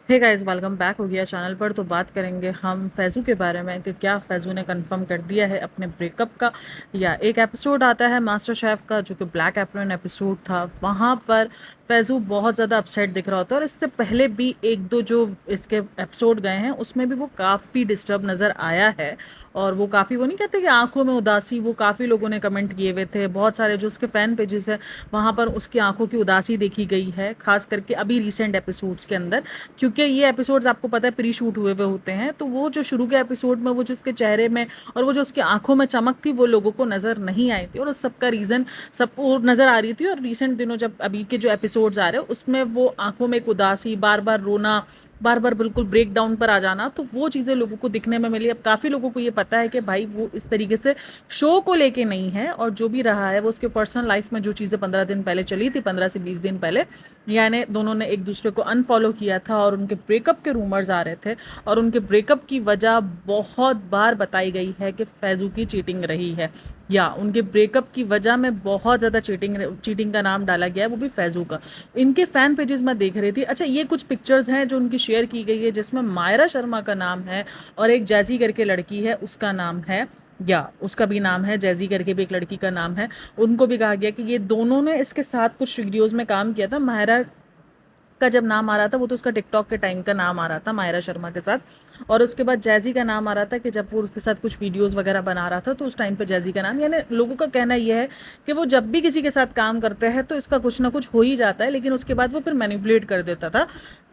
Hey guys, welcome back हो गया channel पर। तो बात करेंगे हम फैज़ू के बारे में कि क्या फैज़ू ने कंफर्म कर दिया है अपने ब्रेकअप का। या एक एपिसोड आता है मास्टर शेफ़ का जो कि ब्लैक एप्रन एपिसोड था, वहाँ पर फैज़ू बहुत ज़्यादा अपसेट दिख रहा होता है। और इससे पहले भी एक दो जो इसके एपिसोड गए हैं उसमें भी वो काफ़ी डिस्टर्ब नज़र आया है। और वो काफ़ी, वो नहीं कहते कि आंखों में उदासी, वो काफ़ी लोगों ने कमेंट किए हुए थे। बहुत सारे जो उसके फ़ैन पेजेस हैं वहाँ पर उसकी आंखों की उदासी देखी गई है, खास करके अभी रिसेंट एपिसोड्स के अंदर। क्योंकि ये एपिसोड्स आपको पता है प्री शूट हुए हुए होते हैं, तो वो जो शुरू के एपिसोड में वो जो उसके चेहरे में और वो जो उसकी आंखों में चमक थी वो लोगों को नज़र नहीं आई थी। और उस सबका रीज़न सबको नज़र आ रही थी। और रिसेंट दिनों जब अभी के जो एपिसोड्स आ रहे हैं उसमें वो आंखों में एक उदासी, बार बार रोना, बार बार बिल्कुल ब्रेक डाउन पर आ जाना, तो वो चीज़ें लोगों को दिखने में मिली। अब काफ़ी लोगों को ये पता है कि भाई वो इस तरीके से शो को लेके नहीं है, और जो भी रहा है वो उसके पर्सनल लाइफ में जो चीज़ें 15 दिन पहले चली थी, 15 से 20 दिन पहले, यानी दोनों ने एक दूसरे को अनफॉलो किया था और उनके ब्रेकअप के रूमर्स आ रहे थे। और उनके ब्रेकअप की वजह बहुत बार बताई गई है कि फैज़ू की चीटिंग रही है, या उनके ब्रेकअप की वजह में बहुत ज़्यादा चीटिंग चीटिंग का नाम डाला गया है, वो भी फैज़ू का। इनके फ़ैन पेजेस मैं देख रही थी। अच्छा, ये कुछ पिक्चर्स हैं जो उनकी शेयर की गई है जिसमें मायरा शर्मा का नाम है और एक जैजी करके लड़की है उसका नाम है, या उसका भी नाम है जैजी करके भी एक लड़की का नाम है। उनको भी कहा गया कि ये दोनों ने इसके साथ कुछ वीडियोस में काम किया था। मायरा का जब नाम आ रहा था वो तो उसका टिकटॉक के टाइम का नाम आ रहा था मायरा शर्मा के साथ, और उसके बाद जैजी का नाम आ रहा था कि जब वो उसके साथ कुछ वीडियोस वगैरह बना रहा था तो उस टाइम पे जैजी का नाम, यानी लोगों का कहना ये है कि वो जब भी किसी के साथ काम करते हैं तो इसका कुछ ना कुछ हो ही जाता है, लेकिन उसके बाद वो फिर मैनिपुलेट कर देता था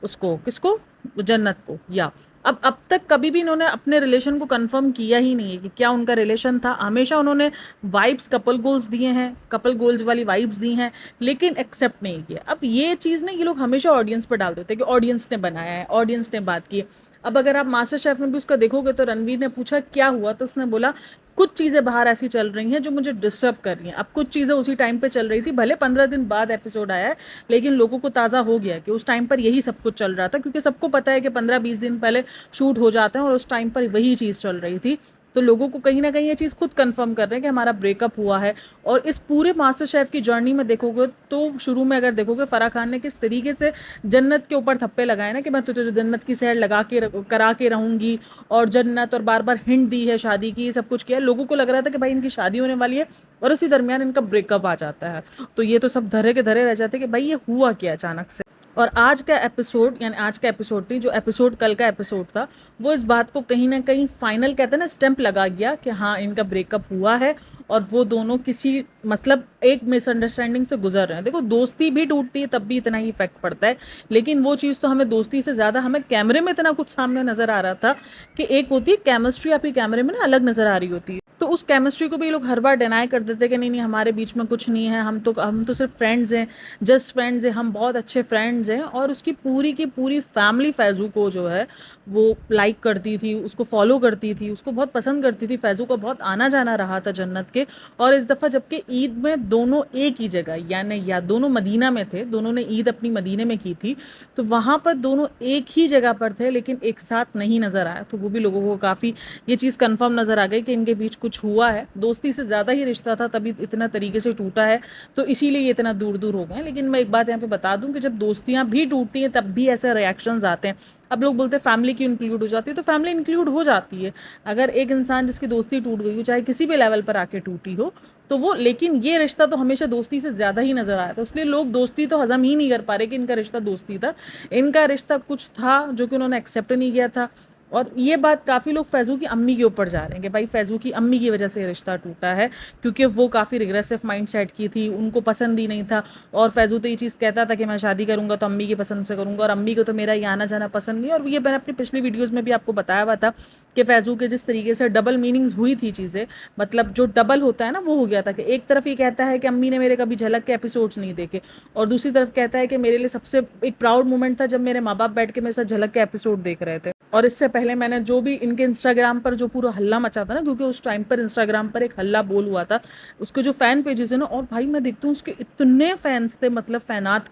उसको, किसको, जन्नत को। या अब तक कभी भी इन्होंने अपने रिलेशन को कंफर्म किया ही नहीं है कि क्या उनका रिलेशन था। हमेशा उन्होंने वाइब्स, कपल गोल्स दिए हैं, कपल गोल्स वाली वाइब्स दी हैं, लेकिन एक्सेप्ट नहीं किया। अब ये चीज़ ना ये लोग हमेशा ऑडियंस पर डाल देते हैं कि ऑडियंस ने बनाया है, ऑडियंस ने बात की है। अब अगर आप मास्टर शेफ में भी उसका देखोगे तो रणवीर ने पूछा क्या हुआ, तो उसने बोला कुछ चीज़ें बाहर ऐसी चल रही हैं जो मुझे डिस्टर्ब कर रही हैं। अब कुछ चीज़ें उसी टाइम पे चल रही थी, भले 15 दिन बाद एपिसोड आया है, लेकिन लोगों को ताज़ा हो गया कि उस टाइम पर यही सब कुछ चल रहा था, क्योंकि सबको पता है कि 15-20 दिन पहले शूट हो जाते हैं और उस टाइम पर वही चीज़ चल रही थी। तो लोगों को कहीं ना कहीं ये चीज़ खुद कंफर्म कर रहे हैं कि हमारा ब्रेकअप हुआ है। और इस पूरे मास्टर शेफ की जर्नी में देखोगे तो शुरू में अगर देखोगे फराह खान ने किस तरीके से जन्नत के ऊपर थप्पे लगाए ना कि मैं तुझे जन्नत की सैर लगा के करा के रहूंगी, और जन्नत, और बार बार हिंट दी है शादी की, सब कुछ किया। लोगों को लग रहा था कि भाई इनकी शादी होने वाली है, और उसी दरमियान इनका ब्रेकअप आ जाता है। तो ये तो सब धरे के धरे रह जाते कि भाई ये हुआ क्या अचानक से। और आज का एपिसोड, यानी आज का एपिसोड नहीं, जो एपिसोड कल का एपिसोड था, वो इस बात को कहीं ना कहीं फाइनल, कहते हैं ना, स्टैंप लगा गया कि हाँ इनका ब्रेकअप हुआ है। और वो दोनों किसी, मतलब एक मिसअंडरस्टैंडिंग से गुजर रहे हैं। देखो, दोस्ती भी टूटती है तब भी इतना ही इफेक्ट पड़ता है, लेकिन वो चीज़ तो हमें दोस्ती से ज़्यादा हमें कैमरे में इतना कुछ सामने नज़र आ रहा था कि एक होती है केमिस्ट्री, आपकी कैमरे में ना अलग नज़र आ रही होती है, तो उस केमिस्ट्री को भी लोग हर बार डिनाई कर देते कि नहीं नहीं हमारे बीच में कुछ नहीं है, हम तो सिर्फ फ्रेंड्स हैं, जस्ट फ्रेंड्स हैं, हम बहुत अच्छे फ्रेंड्स हैं। और उसकी पूरी की पूरी फैमिली फैज़ू को जो है वो लाइक करती थी, उसको फॉलो करती थी, उसको बहुत पसंद करती थी। फैज़ू का बहुत आना जाना रहा था जन्नत के। और इस दफ़ा जबकि ईद में दोनों एक ही जगह, यानी या दोनों मदीना में थे, दोनों ने ईद अपनी मदीने में की थी, तो वहाँ पर दोनों एक ही जगह पर थे लेकिन एक साथ नहीं नज़र आया। तो वो भी लोगों को काफ़ी ये चीज़ कंफर्म नज़र आ गई कि इनके बीच कुछ हुआ है, दोस्ती से ज़्यादा ही रिश्ता था तभी इतना तरीके से टूटा है, तो इसीलिए ये इतना दूर दूर हो गए। लेकिन मैं एक बात यहाँ पे बता दूं कि जब दोस्तियाँ भी टूटती हैं तब भी ऐसे रिएक्शंस आते हैं। अब लोग बोलते हैं फैमिली क्यों इंक्लूड हो जाती है, तो फैमिली इंक्लूड हो जाती है अगर एक इंसान जिसकी दोस्ती टूट गई हो, चाहे किसी भी लेवल पर आके टूटी हो, तो वो, लेकिन ये रिश्ता तो हमेशा दोस्ती से ज़्यादा ही नज़र आया था, इसलिए लोग दोस्ती तो हजम ही नहीं कर पा रहे कि इनका रिश्ता दोस्ती था। इनका रिश्ता कुछ था जो कि उन्होंने एक्सेप्ट नहीं किया था। और ये बात काफ़ी लोग फैज़ू की अम्मी के ऊपर जा रहे हैं कि भाई फैज़ू की अम्मी की वजह से रिश्ता टूटा है, क्योंकि वो काफ़ी रिग्रेसिव माइंडसेट की थी, उनको पसंद ही नहीं था। और फैज़ू तो ये चीज़ कहता था कि मैं शादी करूँगा तो अम्मी की पसंद से करूँगा, और अम्मी को तो मेरा ये आना जाना पसंद नहीं। और ये मैंने अपनी पिछली वीडियोज़ में भी आपको बताया हुआ था कि फैज़ू के जिस तरीके से डबल मीनिंग्स हुई थी चीज़ें, मतलब जो डबल होता है ना वो हो गया था कि एक तरफ ये कहता है कि अम्मी ने मेरे कभी झलक के एपिसोड्स नहीं देखे, और दूसरी तरफ कहता है कि मेरे लिए सबसे एक प्राउड मोमेंट था जब मेरे माँ बाप बैठ के मेरे साथ झलक के एपिसोड देख रहे थे। और इससे पहले मैंने जो भी इनके इंस्टाग्राम पर जो पूरा हल्ला मचा था ना, क्योंकि उस टाइम पर इंस्टाग्राम पर एक हल्ला बोल हुआ था, उसके जो फ़ैन पेजेस है ना, और भाई मैं देखती हूँ उसके इतने फैंस थे, मतलब फैनात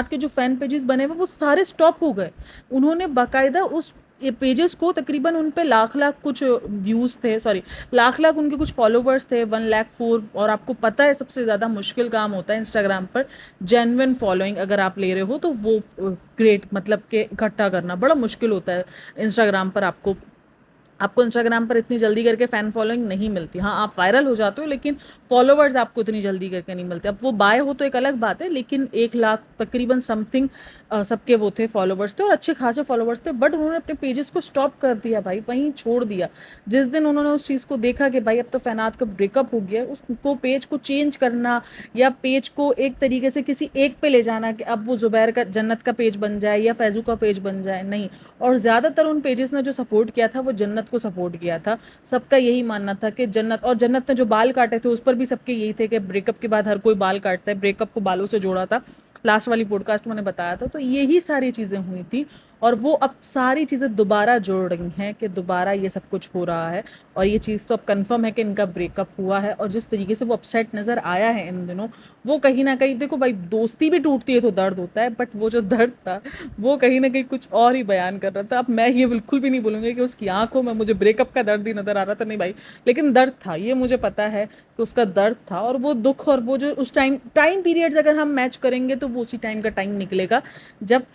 के जो फ़ैन पेजेस बने हुए वो सारे स्टॉप हो गए। उन्होंने बाकायदा उस ये पेजेस को तकरीबन उन पे लाख लाख कुछ व्यूज़ थे, सॉरी लाख लाख उनके कुछ फॉलोवर्स थे, 1 लाख 4। और आपको पता है सबसे ज़्यादा मुश्किल काम होता है इंस्टाग्राम पर जेन्युइन फॉलोइंग अगर आप ले रहे हो तो वो ग्रेट मतलब के इकट्ठा करना बड़ा मुश्किल होता है इंस्टाग्राम पर। आपको इंस्टाग्राम पर इतनी जल्दी करके फ़ैन फॉलोइंग नहीं मिलती। हाँ, आप वायरल हो जाते हो लेकिन फॉलोवर्स आपको इतनी जल्दी करके नहीं मिलते। अब वो बाय हो तो एक अलग बात है, लेकिन 1 लाख तकरीबन समथिंग सबके वो थे, फॉलोवर्स थे और अच्छे खासे फॉलोवर्स थे। बट उन्होंने अपने पेजेस को स्टॉप कर दिया भाई, वहीं छोड़ दिया। जिस दिन उन्होंने उस चीज़ को देखा कि भाई अब तो फ़ैनात का ब्रेकअप हो गया, उसको पेज को चेंज करना या पेज को एक तरीके से किसी एक पे ले जाना कि अब वो ज़ुबैर का जन्नत का पेज बन जाए या फैज़ू का पेज बन जाए, नहीं। और ज़्यादातर उन पेजेस ने जो सपोर्ट किया था वो जन्नत को सपोर्ट किया था। सबका यही मानना था कि जन्नत, और जन्नत ने जो बाल काटे थे उस पर भी सबके यही थे कि ब्रेकअप के बाद हर कोई बाल काटता है, ब्रेकअप को बालों से जोड़ा था। लास्ट वाली पॉडकास्ट मैंने बताया था। तो यही सारी चीज़ें हुई थी और वो अब सारी चीज़ें दोबारा जोड़ रही हैं कि दोबारा ये सब कुछ हो रहा है। और ये चीज़ तो अब कंफर्म है कि इनका ब्रेकअप हुआ है। और जिस तरीके से वो अपसेट नज़र आया है इन दिनों, वो कहीं ना कहीं, देखो भाई दोस्ती भी टूटती है तो दर्द होता है, बट वो जो दर्द था वो कहीं ना कहीं कुछ और ही बयान कर रहा था। अब मैं ये बिल्कुल भी नहीं बोलूँगी कि उसकी आंखों में मुझे ब्रेकअप का दर्द ही नज़र आ रहा था, नहीं भाई, लेकिन दर्द था, ये मुझे पता है कि उसका दर्द था। और वो दुख और वो जो उस टाइम पीरियड्स अगर हम मैच करेंगे तो वो उसी टाइम का टाइम निकलेगा जब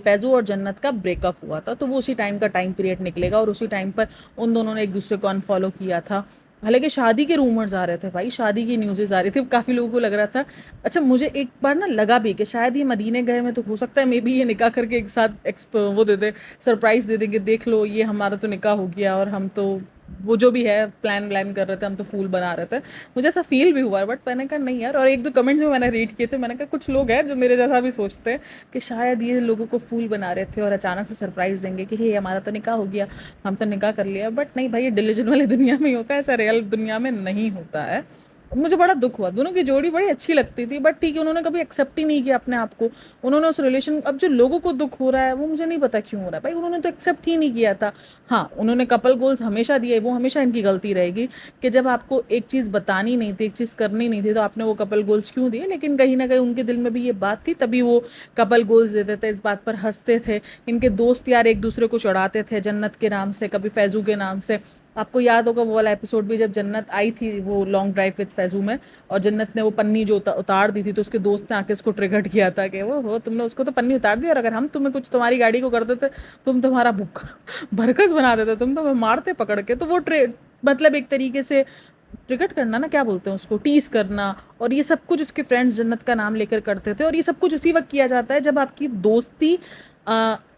फैज़ू और जन्नत का ब्रेकअप हुआ था। तो वो उसी टाइम का टाइम पीरियड निकलेगा और उसी टाइम पर उन दोनों ने एक दूसरे को अनफॉलो किया था। हालांकि शादी के रूमर्स आ रहे थे भाई, शादी की न्यूज़ेस आ रही थी, काफ़ी लोगों को लग रहा था। अच्छा, मुझे एक बार ना लगा भी कि शायद ये मदीने गए में तो हो सकता है मे बी ये निकाह करके एक साथ वो दे दे, सरप्राइज़ दे देंगे, देख लो ये हमारा तो निकाह हो गया और हम तो वो जो भी है प्लान कर रहे थे, हम तो फूल बना रहे थे। मुझे ऐसा फील भी हुआ, बट मैंने कहा नहीं यार। और एक दो कमेंट्स में मैंने रीड किए थे, मैंने कहा कुछ लोग हैं जो मेरे जैसा भी सोचते हैं कि शायद ये लोगों को फूल बना रहे थे और अचानक से सरप्राइज़ देंगे कि हे हमारा तो निकाह हो गया, हम तो निकाह कर लिया। बट नहीं भाई, ये डिलीजन वाली दुनिया में ही होता है, ऐसा रियल दुनिया में नहीं होता है। मुझे बड़ा दुख हुआ, दोनों की जोड़ी बड़ी अच्छी लगती थी, बट ठीक है उन्होंने कभी एक्सेप्ट ही नहीं किया अपने आप को। उन्होंने उस रिलेशन, अब जो लोगों को दुख हो रहा है वो मुझे नहीं पता क्यों हो रहा है भाई, उन्होंने तो एक्सेप्ट ही नहीं किया था। हाँ, उन्होंने कपल गोल्स हमेशा दिए, वो हमेशा इनकी गलती रहेगी कि जब आपको एक चीज़ बतानी नहीं थी, एक चीज़ करनी नहीं थी, तो आपने वो कपल गोल्स क्यों दिए। लेकिन कहीं ना कहीं उनके दिल में भी ये बात थी, तभी वो कपल गोल्स देते थे, इस बात पर हंसते थे। इनके दोस्त यार एक दूसरे को चढ़ाते थे जन्नत के नाम से, कभी फैज़ू के नाम से। आपको याद होगा वो वाला एपिसोड भी, जब जन्नत आई थी वो लॉन्ग ड्राइव विद फैज़ू में, और जन्नत ने वो पन्नी जो उतार दी थी, तो उसके दोस्त ने आके उसको ट्रिगर किया था कि वो हो तुमने उसको तो पन्नी उतार दी, और अगर हम तुम्हें कुछ तुम्हारी गाड़ी को कर देते, तुम्हारा भूख भरकस बना देते, तुम तो मारते पकड़ के। तो वो मतलब एक तरीके से ट्रिगट करना ना, क्या बोलते हैं उसको, टीस करना। और ये सब कुछ उसके फ्रेंड्स जन्नत का नाम लेकर करते थे। और ये सब कुछ उसी वक्त किया जाता है जब आपकी दोस्ती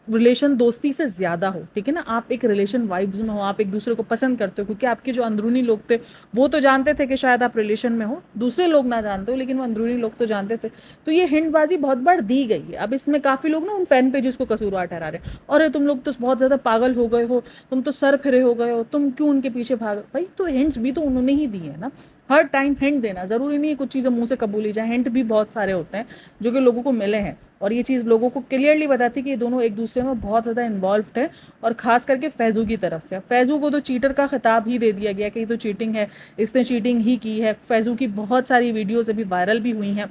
रिलेशन दोस्ती से ज़्यादा हो, ठीक है ना, आप एक रिलेशन वाइब्स में हो, आप एक दूसरे को पसंद करते हो। क्योंकि आपके जो अंदरूनी लोग थे वो तो जानते थे कि शायद आप रिलेशन में हो, दूसरे लोग ना जानते हो, लेकिन वो अंदरूनी लोग तो जानते थे। तो ये हिंटबाजी बहुत बार दी गई है। अब इसमें काफ़ी लोग ना उन फैन पेजेस को कसूरवार ठहरा रहे हैं, और तुम लोग तो बहुत ज़्यादा पागल हो गए हो, तुम तो सर फिरे हो गए हो, तुम क्यों उनके पीछे भाग। भाई तो हिंट्स भी तो उन्होंने ही दिए है ना। हर टाइम हिंट देना ज़रूरी नहीं है कुछ चीज़ें मुंह से कबूली जाए, हिंट भी बहुत सारे होते हैं जो कि लोगों को मिले हैं। और ये चीज़ लोगों को क्लियरली बताती कि ये दोनों एक दूसरे में बहुत ज़्यादा इन्वॉल्व्ड है। और ख़ास करके फैज़ू की तरफ से, फैज़ू को तो चीटर का खिताब ही दे दिया गया कि ये तो चीटिंग है, इसने चीटिंग ही की है। फैज़ू की बहुत सारी वीडियोज़ अभी वायरल भी हुई हैं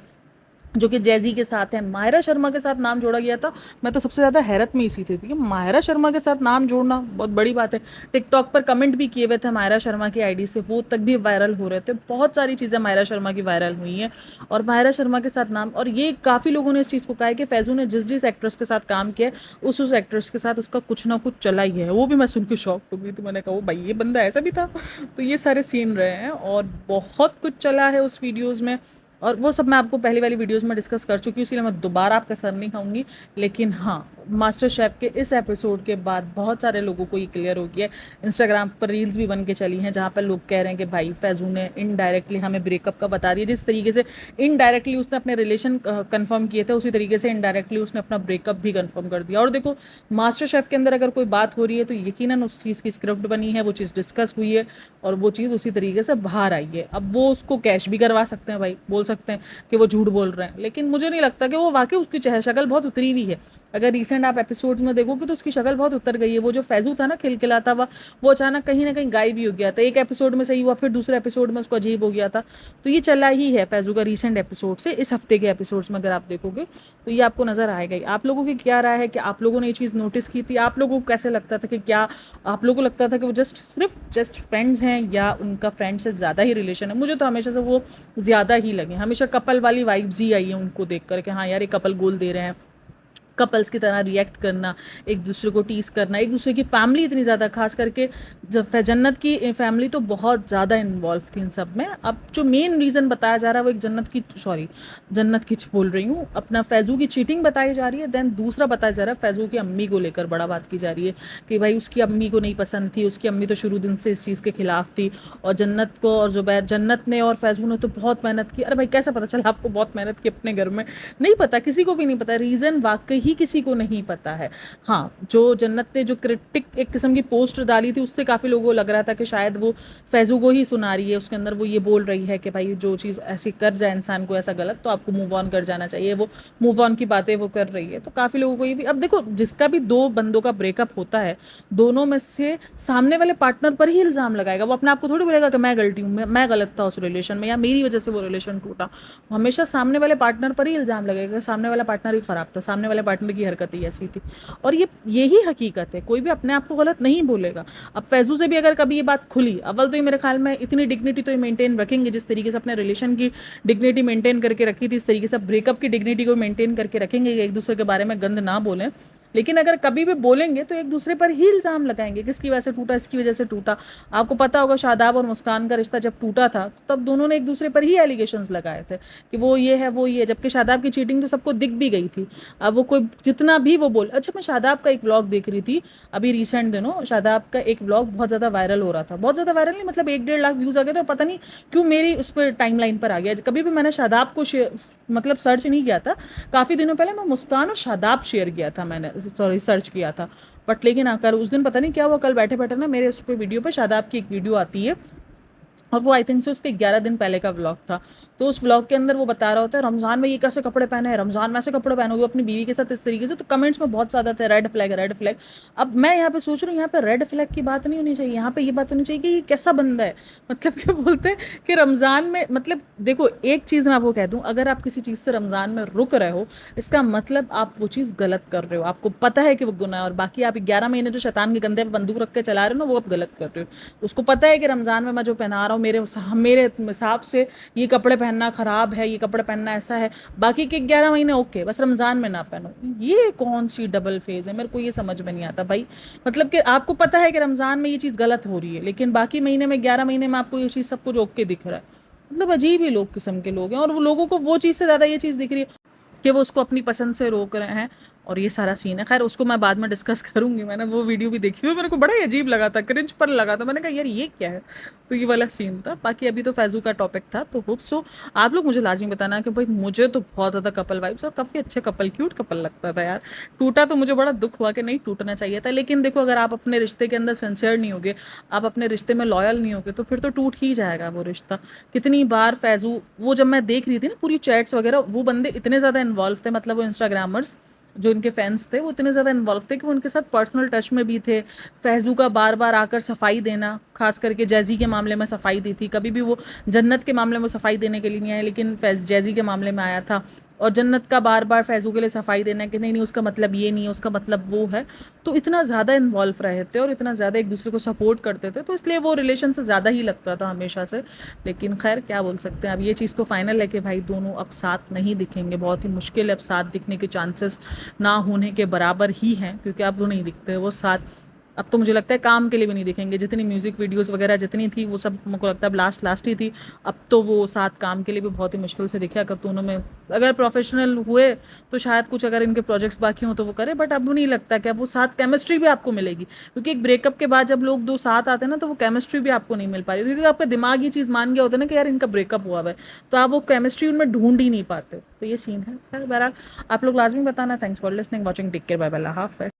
जो कि जैजी के साथ है, माहिरा शर्मा के साथ नाम जोड़ा गया था। मैं तो सबसे ज़्यादा हैरत में इसी थी कि माहिरा शर्मा के साथ नाम जोड़ना बहुत बड़ी बात है। टिकटॉक पर कमेंट भी किए हुए थे माहिरा शर्मा की आईडी से, वो तक भी वायरल हो रहे थे। बहुत सारी चीज़ें माहिरा शर्मा की वायरल हुई हैं और माहिरा शर्मा के साथ नाम, और ये काफ़ी लोगों ने इस चीज़ को कहा है कि फैज़ू ने जिस जिस एक्ट्रेस के साथ काम किया है उस एक्ट्रेस के साथ उसका कुछ ना कुछ चला ही है। वो भी मैं सुन के शॉक हो गई थी, मैंने कहा भाई ये बंदा ऐसा भी था। तो ये सारे सीन रहे हैं और बहुत कुछ चला है उस वीडियोज़ में, और वो सब मैं आपको पहली वाली वीडियोस में डिस्कस कर चुकी हूँ, इसलिए मैं दोबारा आपका सर नहीं खाऊंगी। लेकिन हाँ, मास्टर शेफ़ के इस एपिसोड के बाद बहुत सारे लोगों को ये क्लियर हो गया है। इंस्टाग्राम पर रील्स भी बन के चली हैं जहाँ पर लोग कह रहे हैं कि भाई फैज़ू ने इनडायरेक्टली हमें ब्रेकअप का बता दिया। जिस तरीके से इनडायरेक्टली उसने अपने रिलेशन कंफर्म किए थे, उसी तरीके से इनडायरेक्टली उसने अपना ब्रेकअप भी कंफर्म कर दिया। और देखो, मास्टर शेफ़ के अंदर अगर कोई बात हो रही है तो यकीनन उस चीज़ की स्क्रिप्ट बनी है, वो चीज़ डिस्कस हुई है और वो चीज़ उसी तरीके से बाहर आई है। अब वो उसको कैश भी करवा सकते हैं भाई, बोल सकते हैं कि वो झूठ बोल रहे हैं, लेकिन मुझे नहीं लगता कि वो वाकई उसकी शक्ल बहुत उतरी हुई है। अगर रिसेंट आप एपिसोड में देखोगे तो उसकी शक्ल बहुत उतर गई है। वो जो फैजू था ना खिलखिलाता हुआ, वो अचानक कहीं ना कहीं गायब ही हो गया था। एक एपिसोड में सही हुआ, फिर दूसरे एपिसोड में उसको अजीब हो गया था। तो ये चला ही है फैजू का रिसेंट एपिसोड से इस हफ्ते के एपिसोड्स में अगर आप देखोगे तो ये आपको नजर आएगा ही। आप लोगों की क्या राय है कि आप लोगों ने ये चीज़ नोटिस की थी? आप लोगों को कैसे लगता था कि क्या आप लोगों को लगता था कि वो जस्ट फ्रेंड्स हैं या उनका फ्रेंड से ज़्यादा ही रिलेशन है? मुझे तो हमेशा से वो ज़्यादा ही लगे, हमेशा कपल वाली वाइब्स ही आई है उनको देख कर के हाँ यार ये कपल गोल दे रहे हैं, कपल्स की तरह रिएक्ट करना, एक दूसरे को टीस करना, एक दूसरे की फैमिली इतनी ज़्यादा, खास करके जब जन्नत की फैमिली तो बहुत ज़्यादा इन्वॉल्व थी इन सब में। अब जो मेन रीज़न बताया जा रहा है वो एक जन्नत की बोल रही हूँ, अपना फैजू की चीटिंग बताई जा रही है। देन दूसरा बताया जा रहा है फैजू की अम्मी को लेकर बड़ा बात की जा रही है कि भाई उसकी अम्मी को नहीं पसंद थी, उसकी अम्मी तो शुरू दिन से इस चीज़ के खिलाफ थी। और जन्नत को और जुबैर, जन्नत ने और फैजू ने तो बहुत मेहनत की। अरे भाई कैसे पता चला आपको बहुत मेहनत की अपने घर में? नहीं पता, किसी को भी नहीं पता, रीज़न वाकई ही किसी को नहीं पता है। हाँ, जो जन्नत ने जो क्रिटिक एक किस्म की पोस्ट डाली थी उससे काफ़ी लोगों को लग रहा था कि शायद वो फैजू को ही सुना रही है, उसके अंदर वो ये बोल रही है कि भाई जो चीज़ ऐसी कर जाए इंसान को ऐसा गलत तो आपको मूव ऑन कर जाना चाहिए, वो मूव ऑन की बातें वो कर रही है। तो काफ़ी लोगों को ये भी, अब देखो जिसका भी दो बंदों का ब्रेकअप होता है, दोनों में से सामने वाले पार्टनर पर ही इल्ज़ाम लगाएगा। वो अपने आप को थोड़ी बोलेगा कि मैं गलती हूँ, मैं गलत था उस रिलेशन में या मेरी वजह से वो रिलेशन टूटा। हमेशा सामने वाले पार्टनर पर ही इल्ज़ाम लगेगा, सामने वाला पार्टनर ही ख़राब था, सामने वाले पार्टनर की हरकत ही ऐसी थी। और ये यही हकीकत है, कोई भी अपने आप को गलत नहीं बोलेगा। अब फैजू से भी अगर कभी ये बात खुली, अव्वल तो ये मेरे ख्याल में इतनी डिग्निटी तो ये मेंटेन रखेंगे जिस तरीके से अपने रिलेशन की डिग्निटी मेंटेन करके रखी थी, इस तरीके से ब्रेकअप की डिग्निटी को मेंटेन करके रखेंगे, एक दूसरे के बारे में गंद ना बोलें। लेकिन अगर कभी भी बोलेंगे तो एक दूसरे पर ही इल्ज़ाम लगाएंगे, किसकी वजह से टूटा, इसकी वजह से टूटा। आपको पता होगा शादाब और मुस्कान का रिश्ता जब टूटा था तो तब दोनों ने एक दूसरे पर ही एलिगेशंस लगाए थे कि वो ये है वो ये, जबकि शादाब की चीटिंग तो सबको दिख भी गई थी। अब वो कोई जितना भी वो बोल, अच्छा मैं शादाब का एक व्लॉग देख रही थी अभी रिसेंट दिनों, शादाब का एक व्लॉग बहुत ज़्यादा वायरल हो रहा था, बहुत ज़्यादा वायरल नहीं मतलब 1-1.5 लाख व्यूज़ आ गए थे। पता नहीं क्यों मेरी उस पर टाइम लाइन पर आ गया। कभी भी मैंने शादाब को मतलब सर्च नहीं किया था, काफ़ी दिनों पहले मैं मुस्कान और शादाब शेयर किया था, मैंने सॉरी सर्च किया था। बट लेकिन आकर उस दिन पता नहीं क्या हुआ, कल बैठे बैठे ना मेरे उस पर वीडियो पर शादाब की एक वीडियो आती है और वो आई थिंक से उसके 11 दिन पहले का व्लॉग था। तो उस व्लॉग के अंदर वो बता रहा होता है रमज़ान में ये कैसे कपड़े पहने हैं, रमज़ान में ऐसे कपड़े पहनोगे अपनी बीवी के साथ इस तरीके से। तो कमेंट्स में बहुत ज़्यादा थे रेड फ्लैग रेड फ्लैग। अब मैं यहाँ पे सोच रही हूँ यहाँ पे रेड फ्लैग की बात नहीं होनी चाहिए, यहाँ पे ये बात होनी चाहिए कि ये कैसा बंदा है। मतलब क्या बोलते हैं कि रमज़ान में, मतलब देखो एक चीज़ मैं आपको कह दूँ, अगर आप किसी चीज़ से रमज़ान में रुक रहे हो इसका मतलब आप वो चीज़ गलत कर रहे हो, आपको पता है कि वो गुनाह है। और बाकी आप 11 महीने जो शैतान के कंधे पर बंदूक रख के चला रहे हो ना, वो आप गलत कर रहे हो। उसको पता है कि रमज़ान में मैं जो पहना रहा हूँ मेरे हिसाब से ये कपड़े पहनना ख़राब है, ये कपड़े पहनना ऐसा है, बाकी के 11 महीने ओके, बस रमज़ान में ना पहनो। ये कौन सी डबल फेज है, मेरे को ये समझ में नहीं आता भाई। मतलब कि आपको पता है कि रमज़ान में ये चीज़ गलत हो रही है, लेकिन बाकी महीने में 11 महीने में आपको ये चीज़ सब कुछ ओके दिख रहा है। मतलब अजीब ही लोग किस्म के लोग हैं। और वो लोगों को वो चीज़ से ज़्यादा ये चीज़ दिख रही है कि वो उसको अपनी पसंद से रोक रहे हैं। और ये सारा सीन है, खैर उसको मैं बाद में डिस्कस करूंगी। मैंने वो वीडियो भी देखी हुई, मेरे को बड़ा ही अजीब लगा था, क्रिंज पर लगा था। मैंने कहा यार ये क्या है, तो ये वाला सीन था। बाकी अभी तो फैजू का टॉपिक था, तो होप सो आप लोग मुझे लाजमी बताना कि भाई मुझे तो बहुत ज़्यादा कपल वाइब्स और काफ़ी अच्छे कपल, क्यूट कपल लगता था यार। टूटा तो मुझे बड़ा दुख हुआ कि नहीं टूटना चाहिए था। लेकिन देखो अगर आप अपने रिश्ते के अंदर सिंसियर नहीं होगे, आप अपने रिश्ते में लॉयल नहीं होगे, तो फिर तो टूट ही जाएगा वो रिश्ता। कितनी बार फैजू, वो जब मैं देख रही थी ना पूरी चैट्स वगैरह, वो बंदे इतने ज़्यादा इन्वॉल्व थे, मतलब वो इंस्टाग्रामर्स जो इनके फैंस थे वो इतने ज़्यादा इन्वॉल्व थे कि वो उनके साथ पर्सनल टच में भी थे। फैजू का बार बार आकर सफाई देना, खास करके जैजी के मामले में सफाई दी थी। कभी भी वो जन्नत के मामले में सफाई देने के लिए नहीं आया, लेकिन जैजी के मामले में आया था। और जन्नत का बार बार फैजू के लिए सफाई देना कि नहीं नहीं उसका मतलब ये नहीं है, उसका मतलब वो है। तो इतना ज़्यादा इन्वॉल्व रहे थे और इतना ज़्यादा एक दूसरे को सपोर्ट करते थे, तो इसलिए वो रिलेशन से ज़्यादा ही लगता था हमेशा से। लेकिन खैर क्या बोल सकते हैं, अब ये चीज़ तो फाइनल है कि भाई दोनों अब साथ नहीं दिखेंगे। बहुत ही मुश्किल है, अब साथ दिखने के चांसेस ना होने के बराबर ही हैं, क्योंकि अब वो नहीं दिखते वो साथ। अब तो मुझे लगता है काम के लिए भी नहीं दिखेंगे। जितनी म्यूज़िक वीडियोस वगैरह जितनी थी वो सब मुझको लगता है लास्ट ही थी। अब तो वो साथ काम के लिए भी बहुत ही मुश्किल से दिखे। अगर दोनों में अगर प्रोफेशनल हुए तो शायद कुछ, अगर इनके प्रोजेक्ट्स बाकी हों तो वो करे, बट अब नहीं लगता कि अब वो साथ केमिस्ट्री भी आपको मिलेगी। क्योंकि एक ब्रेकअप के बाद जब लोग दो साथ आते हैं ना, तो वो केमिस्ट्री भी आपको नहीं मिल पा रही, क्योंकि आपका दिमाग ये चीज़ मान गया होता है ना कि यार इनका ब्रेकअप हुआ है, तो आप वो केमिस्ट्री उनमें ढूंढ ही नहीं पाते। तो ये सीन है। खैर बहरहाल आप लोग लाजमी बताना। Thanks for listening, watching, take care, bye bye, अल्लाह हाफ़िज़।